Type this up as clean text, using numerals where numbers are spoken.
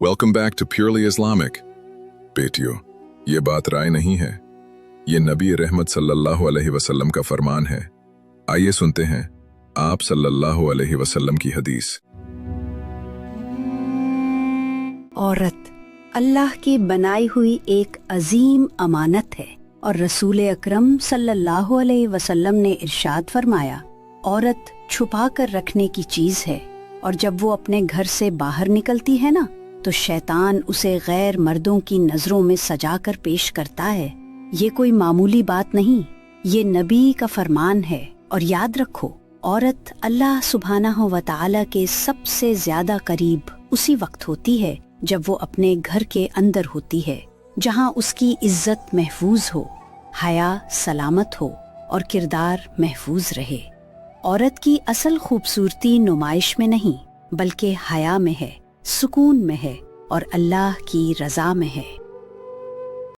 Welcome back to purely Islamic. बेटियों, ये बात राय नहीं है, ये नबी रहमत सल्लल्लाहु अलैहि वसल्लम का फरमान है। आइए सुनते हैं आप सल्लल्लाहु अलैहि वसल्लम की हदीस। औरत अल्लाह की बनाई हुई एक अजीम अमानत है और रसूल अकरम सल्लल्लाहु अलैहि वसल्लम ने इरशाद फरमाया, औरत छुपा कर रखने की चीज है और जब वो अपने घर से बाहर निकलती है ना तो शैतान उसे गैर मर्दों की नजरों में सजा कर पेश करता है। ये कोई मामूली बात नहीं, ये नबी का फरमान है। और याद रखो, औरत अल्लाह सुब्हानहू व तआला के सबसे ज्यादा करीब उसी वक्त होती है जब वो अपने घर के अंदर होती है, जहाँ उसकी इज्जत महफूज हो, हया सलामत हो और किरदार महफूज रहे। औरत की असल खूबसूरती नुमाइश में नहीं बल्कि हया में है, सुकून में है और अल्लाह की रजा में है।